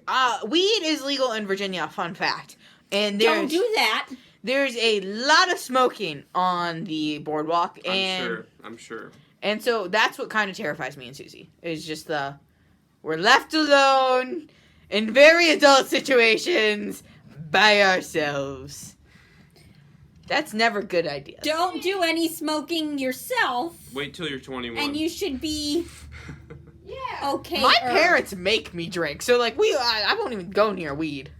weed is legal in Virginia, fun fact. And don't do that! There's a lot of smoking on the boardwalk, and... I'm sure. And so that's what kind of terrifies me and Susie. Is just we're left alone in very adult situations by ourselves. That's never a good idea. Don't do any smoking yourself. Wait till you're 21. And you should be okay. My parents make me drink, so like I won't even go near weed.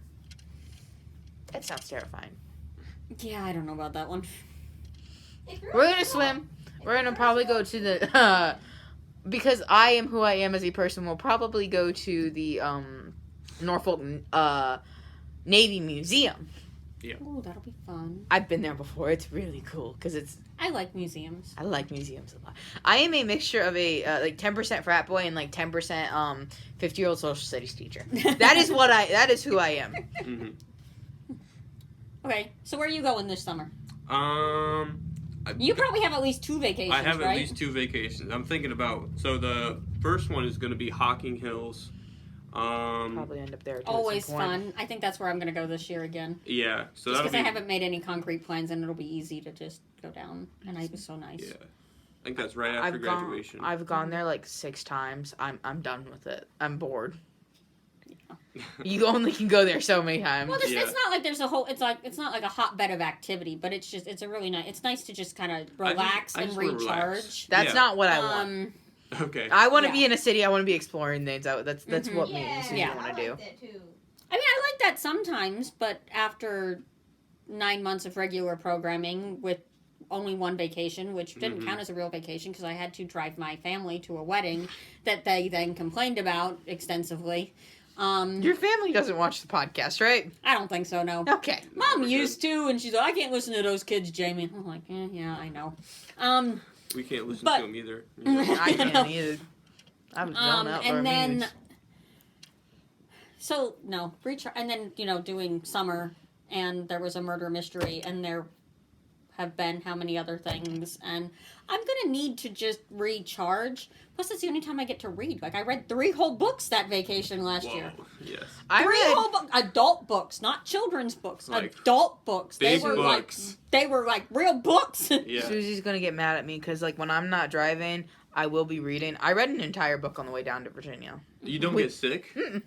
That sounds terrifying. Yeah, I don't know about that one. We're gonna swim. We're gonna probably go to the because I am who I am as a person. We'll probably go to the Norfolk Navy Museum. Yeah. Oh, that'll be fun. I've been there before. It's really cool because it's. I like museums. I like museums a lot. I am a mixture of a like 10% frat boy and like 10% 50-year-old social studies teacher. That is what that is who I am. Mm-hmm. Okay, so where are you going this summer? You Mm-hmm. probably have at least 2 vacations, I have right? at least 2 vacations. I'm thinking about. So the first one is going to be Hocking Hills. Probably end up there. Always fun. I think that's where I'm going to go this year again. Yeah, so just because I haven't made any concrete plans, and it'll be easy to just go down. And it was so nice. Yeah, I think that's right after graduation. I've gone there like 6 times. I'm done with it. I'm bored. Yeah. You only can go there so many times. Well, it's not like there's a whole. It's not like a hotbed of activity, but it's a really nice. It's nice to just kind of relax and recharge. Relax. That's not what I want. Okay. I want to be in a city. I want to be exploring things. That's what me and Susie want to do. That too. I mean, I like that sometimes, but after 9 months of regular programming with only 1 vacation, which didn't count as a real vacation because I had to drive my family to a wedding that they then complained about extensively. Your family doesn't watch the podcast, right? I don't think so, no. Okay. Mom used to, and she's like, I can't listen to those kids, Jami. I'm like, yeah, I know. We can't listen to them either. I can't either. I was zoned out and then, so, no, and then, doing summer, and there was a murder mystery, and there have been how many other things, and I'm gonna need to just recharge. Plus, it's the only time I get to read. Like, I read 3 whole books that vacation last year. Yes. 3 whole books. Adult books, not children's books. Like, adult books. Big books. They were like real books. Yeah. Susie's gonna get mad at me because, like, when I'm not driving, I will be reading. I read an entire book on the way down to Virginia. You don't get sick? Mm-mm.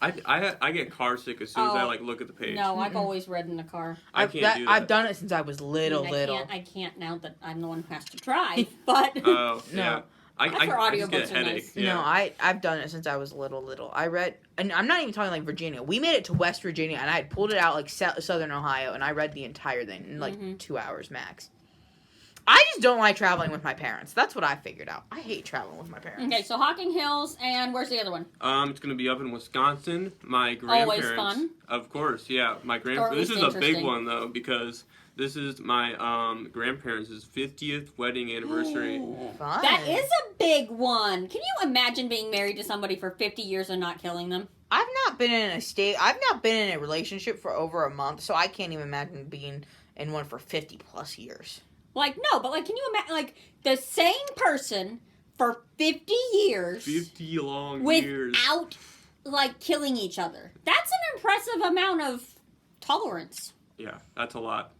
I get car sick as soon as I look at the page. No, I've always read in the car. I can't do that. I've done it since I was little. I can't now that I'm the one who has to drive. But oh, yeah. I just get a audiobooks are headache. nice. Yeah. No, I've done it since I was little. I read, and I'm not even talking like Virginia. We made it to West Virginia, and I had pulled it out like Southern Ohio, and I read the entire thing in like 2 hours max. I just don't like traveling with my parents. That's what I figured out. I hate traveling with my parents. Okay, so Hocking Hills, and where's the other one? It's gonna be up in Wisconsin. My grandparents, Always fun. Of course, yeah. My Or grandparents. at This least is a big interesting. one though because this is my grandparents' 50th wedding anniversary. Fun. That is a big one. Can you imagine being married to somebody for 50 years and not killing them? I've not been in a relationship for over a month, so I can't even imagine being in one for 50 plus years. Like, no, but like, can you imagine, like, the same person for 50 years 50 long years. without, like, killing each other? That's an impressive amount of tolerance. Yeah, that's a lot.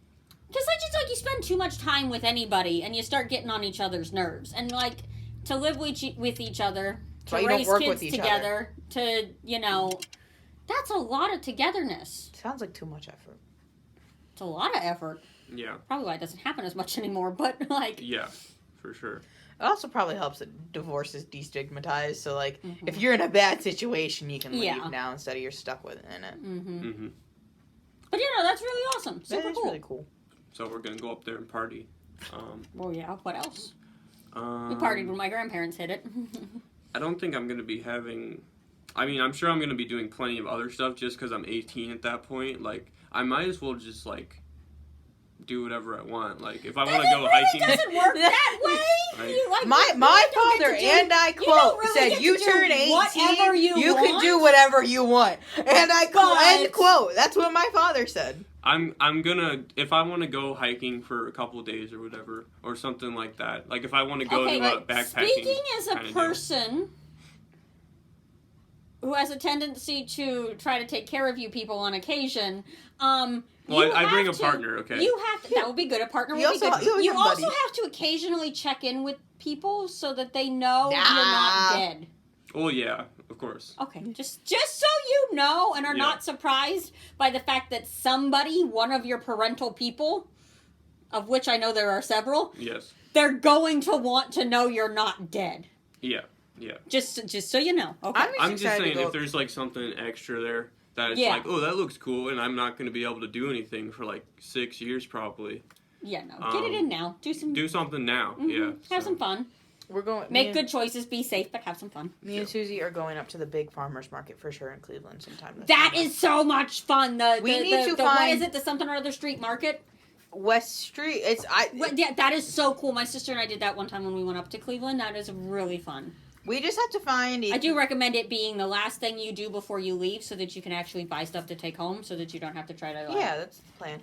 Because, like, just, like, you spend too much time with anybody and you start getting on each other's nerves. And, like, to live with each other, That's why to you don't raise work kids with each together, to, you know, that's a lot of togetherness. Sounds like too much effort. It's a lot of effort. Yeah. Probably why it doesn't happen as much anymore, but, like... Yeah, for sure. It also probably helps that divorce is destigmatized, so, like, if you're in a bad situation, you can leave now instead of you're stuck in it. Mm-hmm. But, you know, that's really awesome. Super That is cool. really cool. So we're gonna go up there and party. Well, yeah, what else? We We partied when my grandparents hit it. I don't think I'm gonna be having. I mean, I'm sure I'm gonna be doing plenty of other stuff just because I'm 18 at that point. Like, I might as well just like do whatever I want. Like, if I want to go hiking, It doesn't work that way. Like- You, like, My you don't father get to do- and I you don't quote really said, get "You to do turn 18, whatever you can want." do whatever you want." And I But- end quote. That's what my father said. I'm gonna, if I want to go hiking for a couple of days or whatever, or something like that. Like, if I want to go Okay, to a but backpacking. speaking as a kinda deal. person who has a tendency to try to take care of you people on occasion, Well, you I bring have a to- partner, okay? You have to. That would be good. A partner would You be also- good. you always You have also buddies. have to occasionally check in with people so that they know you're Nah. not dead. Well, yeah, of course. Okay, just so you know and are Yeah. not surprised by the fact that somebody, one of your parental people, of which I know there are several, Yes. they're going to want to know you're not dead. Yeah. Yeah. Just so you know. Okay. I'm just excited to saying, go- if there's like something extra there that it's Yeah. like, oh, that looks cool, and I'm not going to be able to do anything for like 6 years probably. Yeah, no. Get it in now. Do something now. Mhm. Yeah. Have so. some fun. We're going. Make good choices. Be safe, but have some fun. Me and Susie are going up to the big farmers market for sure in Cleveland sometime. This That summer. is so much fun. We need to what find- is it? The something or other street market. West Street. Yeah, that is so cool. My sister and I did that one time when we went up to Cleveland. That is really fun. We just have to find. I do recommend it being the last thing you do before you leave, so that you can actually buy stuff to take home, so that you don't have to try to. Yeah, that's the plan.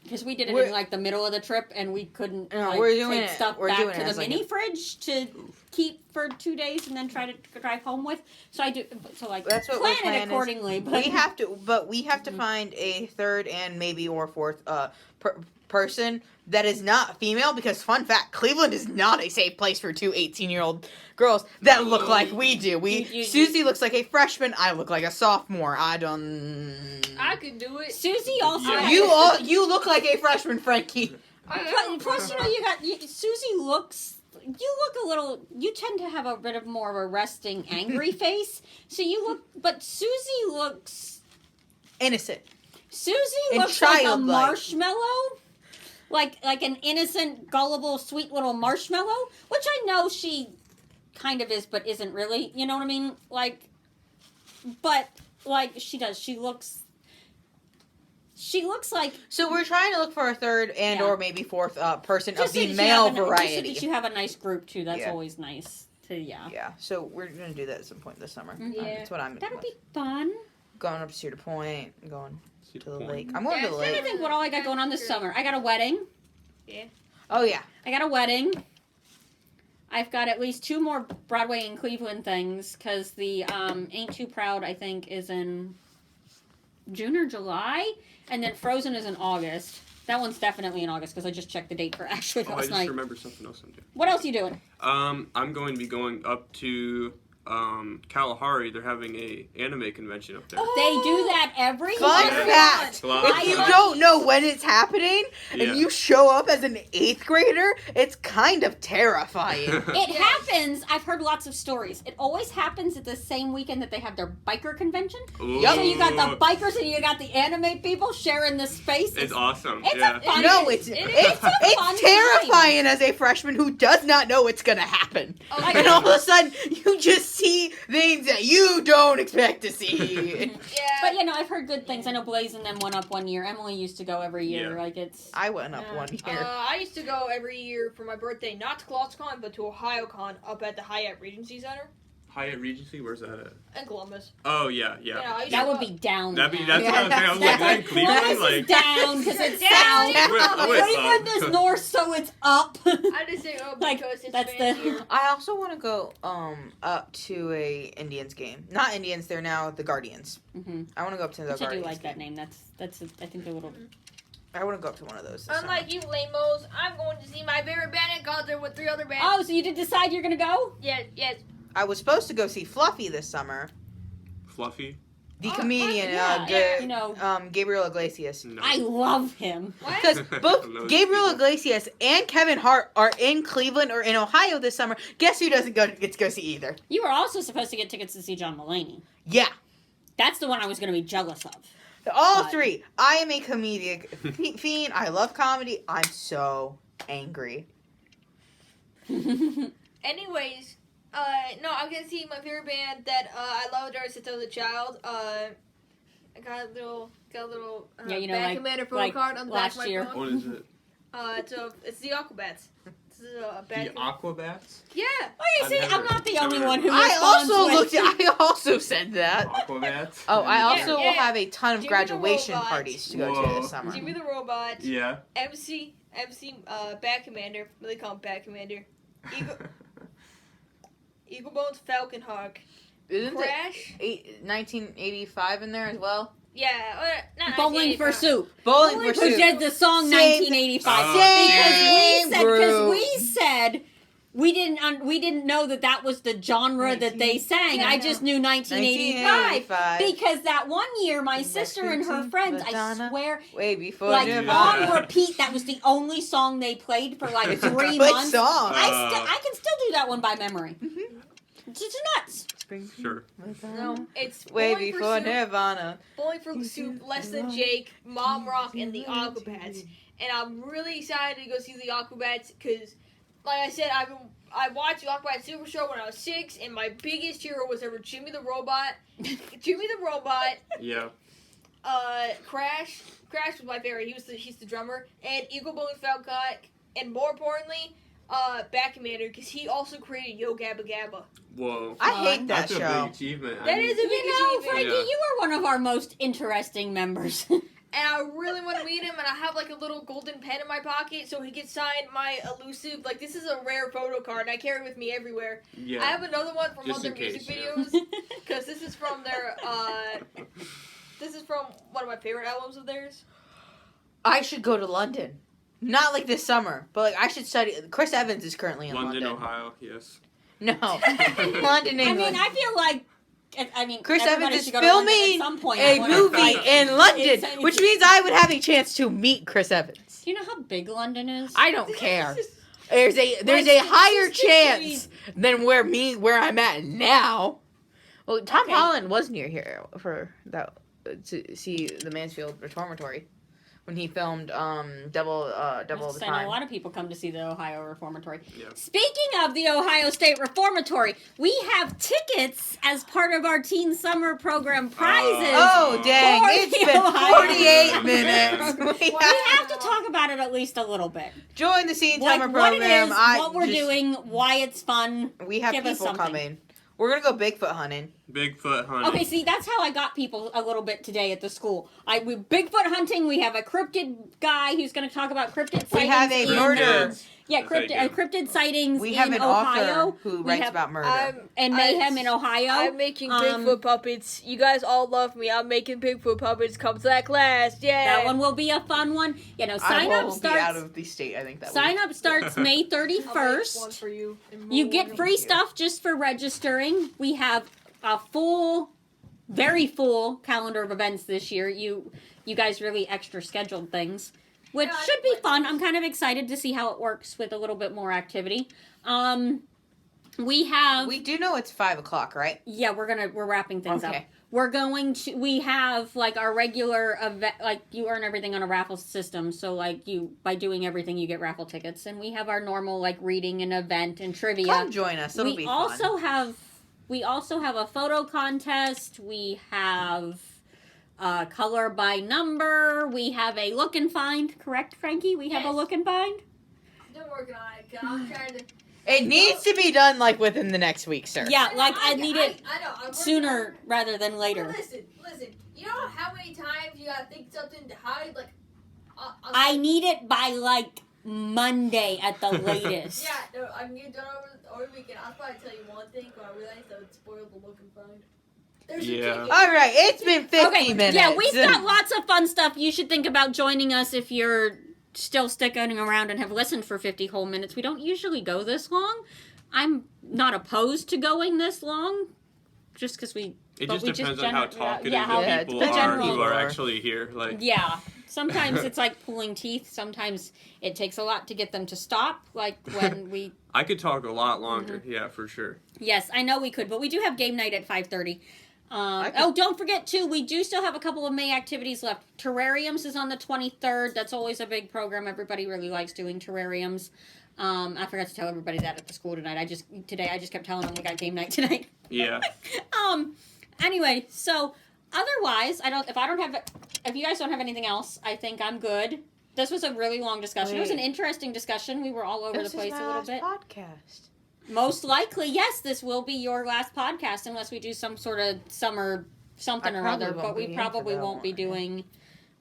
Because we did it We're- in like the middle of the trip, and we couldn't No, like, we're doing take it- stuff we're back doing to it the as like mini a- fridge to keep for 2 days, and then try to drive home with. So I do. So like That's what plan we're planning it accordingly. But we have to find a third and maybe or fourth person that is not female, because fun fact, Cleveland is not a safe place for two 18-year-old girls that look like we do. Susie looks like a freshman. I look like a sophomore. I could do it. Susie also. Yeah. has- You look like a freshman, Frankie. Plus, Susie looks. You look a little. You tend to have a bit of more of a resting, angry face. So you look, but Susie looks. Innocent. Susie And looks like a childlike. marshmallow, like an innocent, gullible, sweet little marshmallow, which I know she kind of is, but isn't really. You know what I mean? But she does. She looks like. So we're trying to look for a third and Yeah. or maybe fourth person of Just so the that you male have Just so variety. that you have a nice group too. That's Yeah. always nice. Yeah, so we're gonna do that at some point this summer. Mhm. Yeah. That's what I'm That'll be fun. going up to Cedar Point, going See to the point. lake. I'm going to the I'm trying to lake. think what all I got going on this summer. I got a wedding. Oh yeah, I got a wedding. I've got at least 2 more Broadway and Cleveland things, because the Ain't Too Proud, I think, is in June or July, and then Frozen is in August. That one's definitely in August, because I just checked the date for Ashley Oh, I last just night. remembered something else I'm doing. What else are you doing? I'm going to be going up to Kalahari, they're having a anime convention up there. They do that every Fun year. fact, Wow. if you don't know when it's happening Yeah. and you show up as an 8th grader, it's kind of terrifying. It happens. I've heard lots of stories. It always happens at the same weekend that they have their biker convention. Ooh. So you got the bikers and you got the anime people sharing the space. It's awesome. It's yeah. a fun. No, it's a fun it's terrifying as a freshman who does not know what's gonna happen. And all of a sudden, you just see things that you don't expect to see. Yeah. But I've heard good things. I know Blaze and them went up one year. Emily used to go every year. Yeah. Like it's. I went up one year. I used to go every year for my birthday, not to ColossCon, but to OhioCon up at the Hyatt Regency Center Hyatt Regency, where's that at? in Columbus. Oh yeah. Yeah, I used That to would go- be down. That's now. what I was saying. I was That's like, like Cleveland, Columbus like is down because it's Down. south. I went Cleveland up. is north, so it's up. I just say Like, because it's that's the- fancier. I also want to go up to a Indians game. Not Indians, they're now the Guardians. I want to go up to the Which I do Guardians. like that name. That's. I think they're little. I want to go up to one of those. This Unlike you lamos, I'm going to see my favorite band in concert with 3 other bands. Oh, so you did decide you're gonna go? Yes. summer. I was supposed to go see Fluffy this summer. Fluffy? The Oh, comedian, yeah, Gabriel Iglesias. No. I love him. What? Because both Those Gabriel people. Iglesias and Kevin Hart are in Cleveland or in Ohio this summer. Guess who doesn't get to go see either? You were also supposed to get tickets to see John Mulaney. Yeah. That's the one I was gonna be jealous of. All But- 3. I am a comedic fiend. I love comedy. I'm so angry. Anyways, no, I'm gonna see my favorite band that I loved ever since I was a child. I got a little Yeah, back like- commander photo like card on the back of last my year. phone. What is it? It's the Aquabats. This is a The Aquabats? Yeah. Oh, you I've see, never- I'm not the I've only never- one who I responds also with- I also said that. Aquabats? Oh, I also Yeah. will have a ton of Jimmy the graduation Robot. parties to go to Whoa. this summer. Jimmy the Robot. Yeah. MC, Bat Commander. They call him Bat Commander. Eagle Bones, Falcon Hawk. Isn't it Crash. 1985 in there as well? Yeah. Not Bowling for 1985. Soup. Bowling Who for Soup. did the song Same- 1985? Same Because we said we didn't know that was the genre that they sang. Yeah, I I just know. knew 1985 1985. because that one year my sister and her friends, I Madonna. swear, Way before like Nirvana. on repeat, that was the only song they played for like 3 Good months. song. I can still do that one by memory. It's just nuts. Sure. No, it's Way Bowling for before Soup, Nirvana. Bowling for Soup, Less Than Jake, Mom Rock, and the Aquabats. And I'm really excited to go see the Aquabats because, like I said, I watched the Aquabats Super Show when I was 6, and my biggest hero was ever Jimmy the Robot. Jimmy the Robot, Yeah. Crash. Crash was my favorite. He's the drummer, and Eagle Bowling Falcon, and more importantly, Bat Commander because he also created Yo Gabba Gabba. Whoa. I hate that That's a show. big achievement. That is a big You know, achievement. Frankie, Yeah. you are one of our most interesting members. And I really want to meet him, and I have like a little golden pen in my pocket so he can sign my elusive. Like, this is a rare photo card, and I carry it with me everywhere. Yeah. I have another one from Just other in music case, yeah. videos because this is from their. This is from one of my favorite albums of theirs. I should go to London. Not like this summer, but like I should study. Chris Evans is currently in London, London. Ohio, yes. No, London, I England. mean, I feel like, Chris everybody Evans is should go to London filming at some point. a I wanna, movie like, in London, it's- which means I would have a chance to meet Chris Evans. Do you know how big London is? I don't care. There's a Like, higher statistically- chance than where I'm at now. Well, Tom Okay. Holland was near here for that to see the Mansfield Reformatory when he filmed Double I the know a Time. lot of people come to see the Ohio Reformatory. Yeah. Speaking of the Ohio State Reformatory, we have tickets as part of our Teen Summer Program prizes. Oh dang! For It's the been Ohio 48 State minutes. We have to talk about it at least a little bit. Join the Teen Like Summer what it Program. is, what we're doing, why it's fun. We have Give us people something. coming. We're gonna go Bigfoot hunting. Bigfoot hunting. Okay, see, that's how I got people a little bit today at the school. We Bigfoot hunting. We have a cryptid guy who's going to talk about cryptid sightings. We have a murder. Yeah, Yes, I do. cryptid sightings We have in an Ohio. author who writes about murder. And mayhem in Ohio. I'm making Bigfoot puppets. You guys all love me. I'm making Bigfoot puppets. Come to that class. Yeah. That one will be a fun one. You know, sign I up will be starts. out of the state, I think that Sign week. up starts May I'll make one 31st. for you. You get free stuff just for registering. We have a very full calendar of events this year. You guys really extra scheduled things, which Yeah, I should be like fun. this. I'm kind of excited to see how it works with a little bit more activity. We do know it's 5 o'clock, right? yeah, we're wrapping things up. Okay. We have like our regular event, like you earn everything on a raffle system. So like by doing everything, you get raffle tickets, and we have our normal like reading and event and trivia. Come join us. It'll be fun. We also have a photo contest. We have color by number. We have a look and find. Correct, Frankie? We have a Yes. look and find. Still working on it. 'Cause I'm trying to. It needs to be done like within the next week, sir. Yeah, like I need it I know. I'm working sooner on rather than it. later. Listen. You know how many times you gotta think something to hide? Like, I need it by like Monday at the latest. Yeah, no, I'm getting done over the weekend. I'll probably tell you one thing, but I realized that would spoil the look and find. There's Yeah. a ticket. All right, it's been 50 Okay, minutes. yeah, we've got lots of fun stuff. You should think about joining us if you're still sticking around and have listened for 50 whole minutes. We don't usually go this long. I'm not opposed to going this long, just because we. It but just we depends on how talkative how it people depends are on who people are are. actually here. Like, Yeah. Sometimes it's like pulling teeth. Sometimes it takes a lot to get them to stop. Like when we. I could talk a lot longer. Yeah, for sure. Yes, I know we could, but we do have game night at 5:30. could- Don't forget too, we do still have a couple of May activities left. Terrariums is on the 23rd. That's always a big program. Everybody really likes doing terrariums. I forgot to tell everybody that at the school tonight. I just kept telling them we got game night tonight. Yeah. Anyway, so otherwise, if you guys don't have anything else, I think I'm good. This was a really long discussion. It was an Wait. interesting discussion. We were all over This the place is a my little last bit. podcast. Most likely, yes, this will be your last podcast unless we do some sort of summer something I or other, probably but won't we be in probably for that won't be one. doing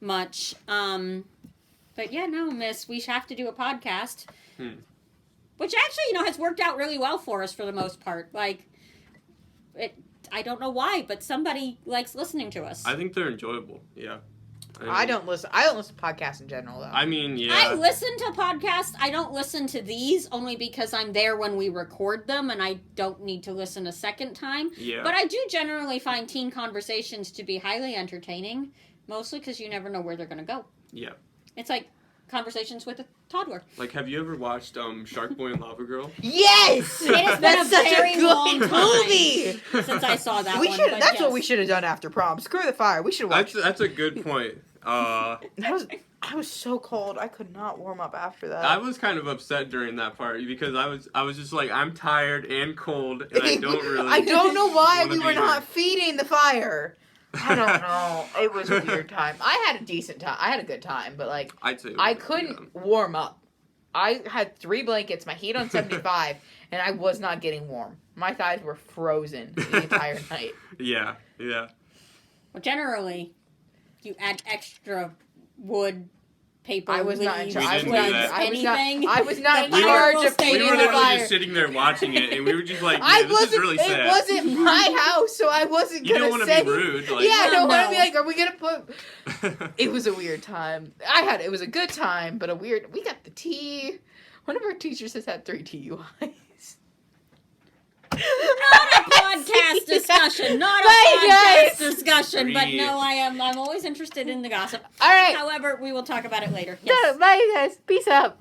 much. But yeah, no, miss, we have to do a podcast. Which actually, has worked out really well for us for the most part. Like, I don't know why, but somebody likes listening to us. I think they're enjoyable. Yeah. I don't listen to podcasts in general, though. I mean, yeah. I listen to podcasts. I don't listen to these only because I'm there when we record them and I don't need to listen a second time. Yeah. But I do generally find teen conversations to be highly entertaining, mostly because you never know where they're going to go. Yeah. It's like conversations with a toddler. Like, have you ever watched Shark Boy and Lava Girl? Yes! It has been That's a such very a good long time movie! since I saw that We one. should. but That's yes. what we should have done after prom. Screw the fire. We should watch. That's a good point. I was so cold. I could not warm up after that. I was kind of upset during that part because I was just like, I'm tired and cold and I don't really. I don't know why wanna we be were here. not feeding the fire. I don't know. It was a weird time. I had a decent time. I had a good time, but like I'd say I couldn't warm up. I had 3 blankets, my heat on 75, and I was not getting warm. My thighs were frozen the entire night. Yeah. Well, generally, you add extra wood, paper, I was not in leaves, charge. We didn't do that. anything. I was not in The fire charge will of stay We feeding were the literally fire. just sitting there watching it, and we were just like, I man, this is wasn't. really sad. It wasn't my house, so I wasn't You gonna don't want say. to be rude. Like, Yeah, I don't want to No. be like, are we gonna put? It was a weird time. It was a good time, but a weird. We got the tea. One of our teachers has had 3 TUIs. Not a podcast discussion. Not a Bye, podcast guys. discussion. But Breathe. no, I'm always interested in the gossip. All right. However, we will talk about it later. Yes. So, bye, guys. Peace out.